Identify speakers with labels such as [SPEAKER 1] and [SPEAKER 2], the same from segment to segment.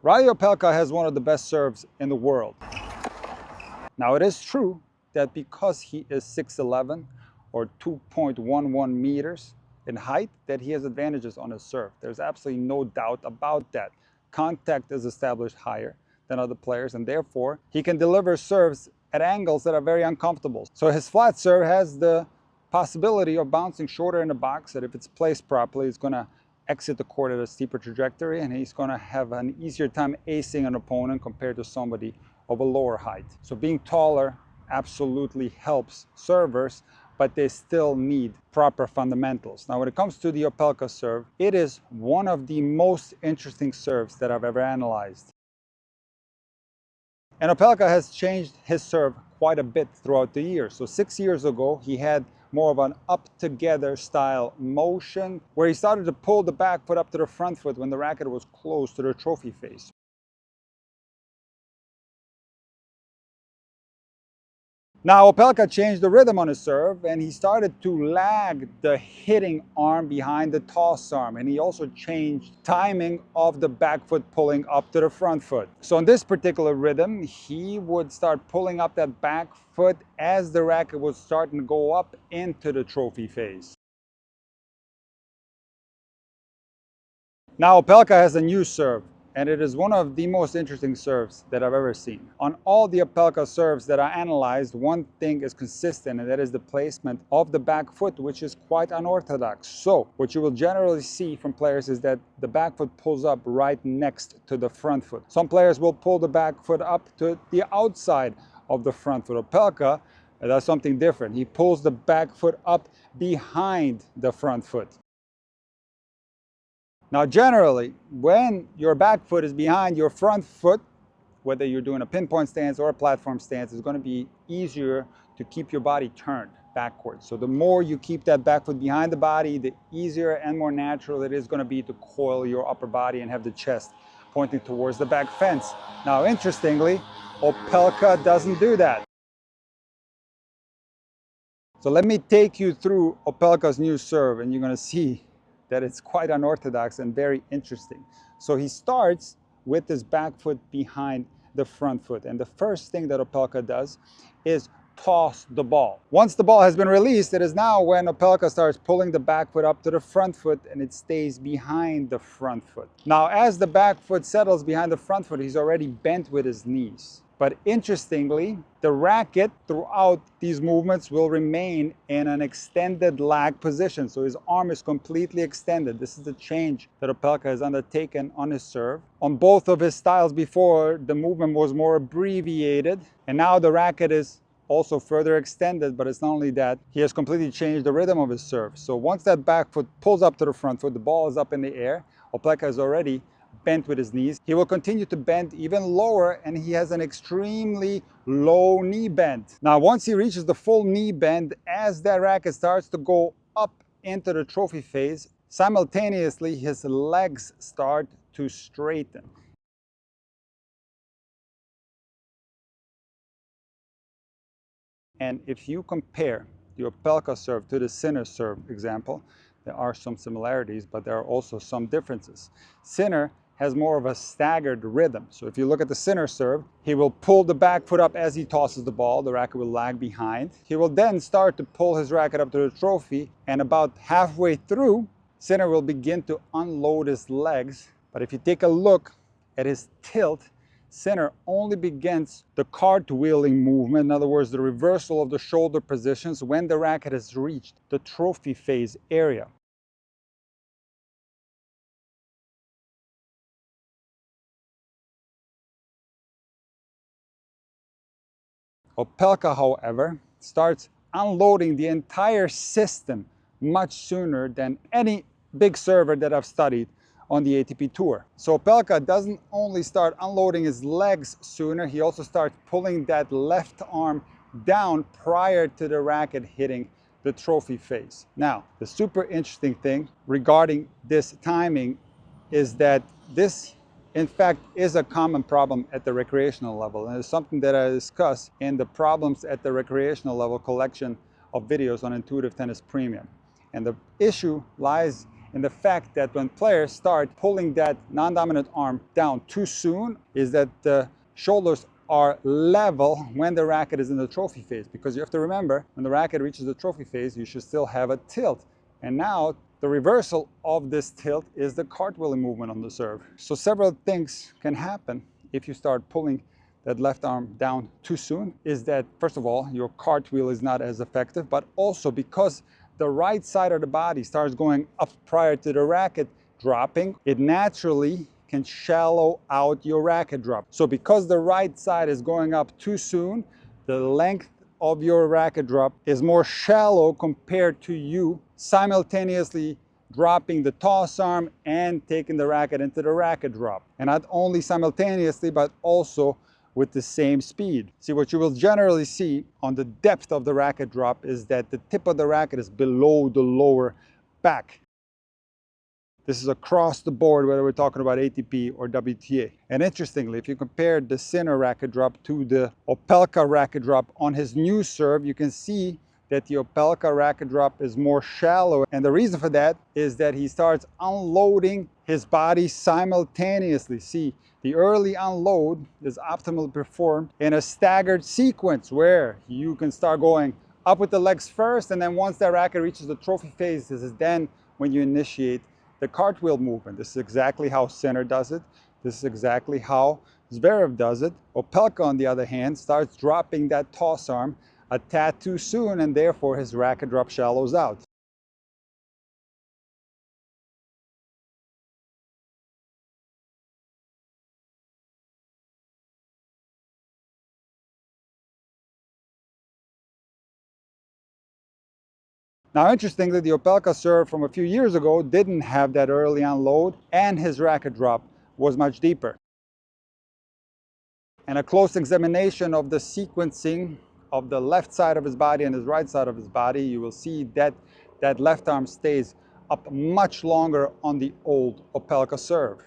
[SPEAKER 1] Reilly Opelka has one of the best serves in the world. Now it is true that because he is 6'11" or 2.11 meters in height, that he has advantages on his serve. There's absolutely no doubt about that. Contact is established higher than other players, and therefore he can deliver serves at angles that are very uncomfortable. So his flat serve has the possibility of bouncing shorter in the box, that if it's placed properly, it's going to exit the court at a steeper trajectory, and he's going to have an easier time acing an opponent compared to somebody of a lower height. So being taller absolutely helps servers, but they still need proper fundamentals. Now, when it comes to the Opelka serve, it is one of the most interesting serves that I've ever analyzed. And Opelka has changed his serve quite a bit throughout the years. So 6 years ago, he had more of an up-together style motion, where he started to pull the back foot up to the front foot when the racket was close to the trophy face. Now, Opelka changed the rhythm on his serve, and he started to lag the hitting arm behind the toss arm. And he also changed timing of the back foot pulling up to the front foot. So in this particular rhythm, he would start pulling up that back foot as the racket was starting to go up into the trophy phase. Now, Opelka has a new serve, and it is one of the most interesting serves that I've ever seen. On all the Opelka serves that I analyzed, one thing is consistent, and that is the placement of the back foot, which is quite unorthodox. So what you will generally see from players is that the back foot pulls up right next to the front foot. Some players will pull the back foot up to the outside of the front foot. Opelka does something different. He pulls the back foot up behind the front foot. Now, generally, when your back foot is behind your front foot, whether you're doing a pinpoint stance or a platform stance, it's going to be easier to keep your body turned backwards. So the more you keep that back foot behind the body, the easier and more natural it is going to be to coil your upper body and have the chest pointing towards the back fence. Now, interestingly, Opelka doesn't do that. So let me take you through Opelka's new serve, and you're going to see that it's quite unorthodox and very interesting. So he starts with his back foot behind the front foot. And the first thing that Opelka does is toss the ball. Once the ball has been released, it is now when Opelka starts pulling the back foot up to the front foot, and it stays behind the front foot. Now, as the back foot settles behind the front foot, he's already bent with his knees. But interestingly, the racket throughout these movements will remain in an extended lag position. So his arm is completely extended. This is the change that Opelka has undertaken on his serve. On both of his styles before, the movement was more abbreviated, and now the racket is also further extended. But it's not only that, he has completely changed the rhythm of his serve. So once that back foot pulls up to the front foot, the ball is up in the air. Opelka is already bent with his knees. He will continue to bend even lower, and he has an extremely low knee bend. Now, once he reaches the full knee bend, as that racket starts to go up into the trophy phase, simultaneously his legs start to straighten. And if you compare the Opelka serve to the Sinner serve example, there are some similarities, but there are also some differences. Sinner has more of a staggered rhythm. So if you look at the Sinner serve, he will pull the back foot up as he tosses the ball. The racket will lag behind. He will then start to pull his racket up to the trophy, and about halfway through, Sinner will begin to unload his legs. But if you take a look at his tilt, Sinner only begins the cartwheeling movement, in other words, the reversal of the shoulder positions, when the racket has reached the trophy phase area. Opelka, however, starts unloading the entire system much sooner than any big server that I've studied on the ATP Tour. So Opelka doesn't only start unloading his legs sooner, he also starts pulling that left arm down prior to the racket hitting the trophy face. Now, the super interesting thing regarding this timing is that this, in fact, is a common problem at the recreational level, and it's something that I discuss in the Problems at the Recreational Level collection of videos on Intuitive Tennis Premium. And the issue lies in the fact that when players start pulling that non-dominant arm down too soon, is that the shoulders are level when the racket is in the trophy phase. Because you have to remember, when the racket reaches the trophy phase, you should still have a tilt. And now the reversal of this tilt is the cartwheeling movement on the serve. So several things can happen if you start pulling that left arm down too soon. Is that, first of all, your cartwheel is not as effective, but also because the right side of the body starts going up prior to the racket dropping, it naturally can shallow out your racket drop. So because the right side is going up too soon, the length of your racket drop is more shallow compared to you simultaneously dropping the toss arm and taking the racket into the racket drop. And not only simultaneously, but also with the same speed. See, what you will generally see on the depth of the racket drop is that the tip of the racket is below the lower back. This is across the board, whether we're talking about ATP or WTA. And interestingly, if you compare the Sinner racket drop to the Opelka racket drop on his new serve, you can see that the Opelka racket drop is more shallow. And the reason for that is that he starts unloading his body simultaneously. See, the early unload is optimally performed in a staggered sequence where you can start going up with the legs first, and then once that racket reaches the trophy phase, this is then when you initiate the cartwheel movement. This is exactly how Sinner does it. This is exactly how Zverev does it. Opelka, on the other hand, starts dropping that toss arm a tad too soon, and therefore his racket drop shallows out. Now, interestingly, the Opelka serve from a few years ago didn't have that early unload, and his racket drop was much deeper. And a close examination of the sequencing of the left side of his body and his right side of his body, you will see that that left arm stays up much longer on the old Opelka serve.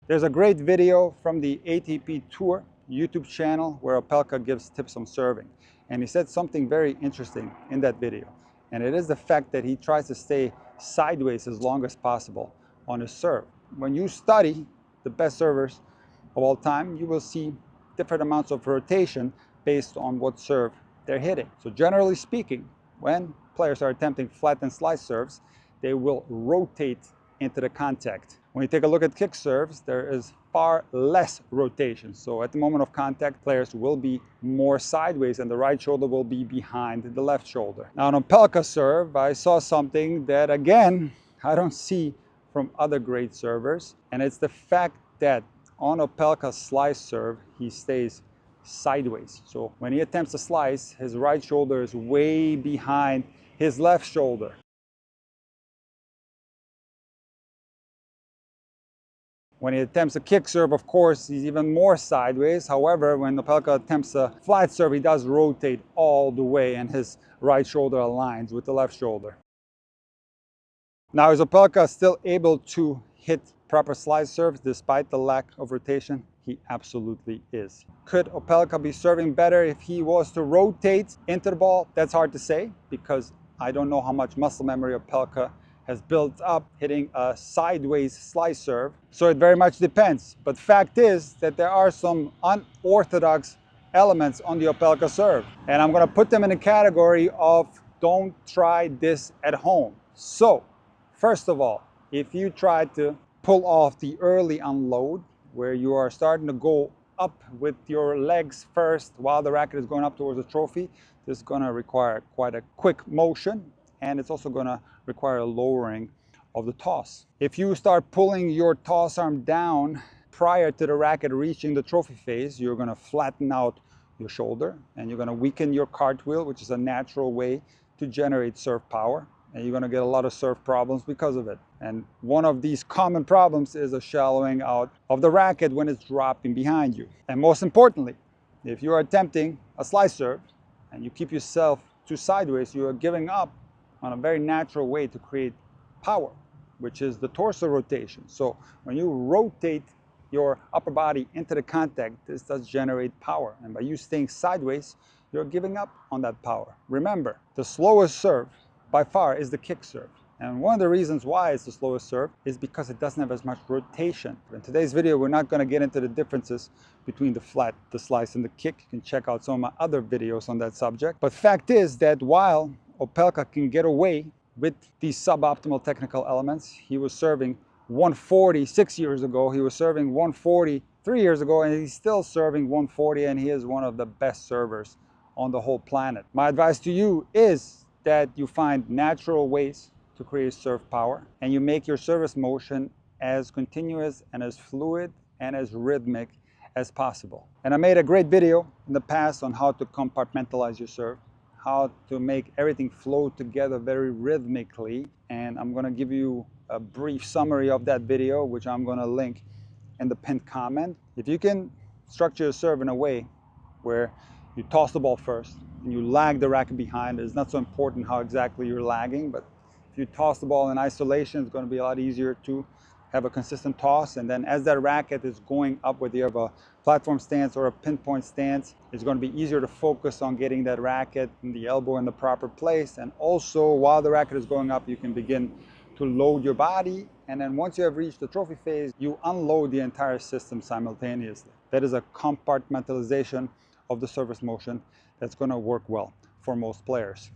[SPEAKER 1] There's a great video from the ATP Tour YouTube channel where Opelka gives tips on serving. And he said something very interesting in that video. And it is the fact that he tries to stay sideways as long as possible on his serve. When you study the best servers of all time, you will see different amounts of rotation based on what serve they're hitting. So generally speaking, when players are attempting flat and slice serves, they will rotate into the contact. When you take a look at kick serves, there is far less rotation. So at the moment of contact, players will be more sideways and the right shoulder will be behind the left shoulder. Now on Opelka serve, I saw something that, again, I don't see from other great servers. And it's the fact that on Opelka's slice serve, he stays sideways. So when he attempts a slice, his right shoulder is way behind his left shoulder. When he attempts a kick serve, of course, he's even more sideways. However, when Opelka attempts a flat serve, he does rotate all the way and his right shoulder aligns with the left shoulder. Now, is Opelka still able to hit proper slice serves despite the lack of rotation? He absolutely is. Could Opelka be serving better if he was to rotate into the ball? That's hard to say because I don't know how much muscle memory Opelka has built up hitting a sideways slice serve. So it very much depends. But fact is that there are some unorthodox elements on the Opelka serve. And I'm going to put them in a category of don't try this at home. So, first of all, if you try to pull off the early unload, where you are starting to go up with your legs first while the racket is going up towards the trophy, this is going to require quite a quick motion. And it's also going to require a lowering of the toss. If you start pulling your toss arm down prior to the racket reaching the trophy phase, you're going to flatten out your shoulder and you're going to weaken your cartwheel, which is a natural way to generate serve power. And you're going to get a lot of serve problems because of it. And one of these common problems is a shallowing out of the racket when it's dropping behind you. And most importantly, if you're attempting a slice serve and you keep yourself too sideways, you are giving up on a very natural way to create power, which is the torso rotation. So when you rotate your upper body into the contact, this does generate power. And by you staying sideways, you're giving up on that power. Remember, the slowest serve by far is the kick serve. And one of the reasons why it's the slowest serve is because it doesn't have as much rotation. In today's video, we're not going to get into the differences between the flat, the slice, and the kick. You can check out some of my other videos on that subject. But fact is that while Opelka can get away with these suboptimal technical elements, he was serving 140 6 years ago, he was serving 140 3 years ago, and he's still serving 140, and he is one of the best servers on the whole planet. My advice to you is that you find natural ways to create serve power, and you make your service motion as continuous and as fluid and as rhythmic as possible. And I made a great video in the past on how to compartmentalize your serve, how to make everything flow together very rhythmically, and I'm going to give you a brief summary of that video, which I'm going to link in the pinned comment. If you can structure your serve in a way where you toss the ball first and you lag the racket behind, it's not so important how exactly you're lagging, but if you toss the ball in isolation, it's going to be a lot easier to have a consistent toss. And then as that racket is going up, whether you have a platform stance or a pinpoint stance, it's going to be easier to focus on getting that racket and the elbow in the proper place. And also, while the racket is going up, you can begin to load your body. And then once you have reached the trophy phase, you unload the entire system simultaneously. That is a compartmentalization of the service motion that's going to work well for most players.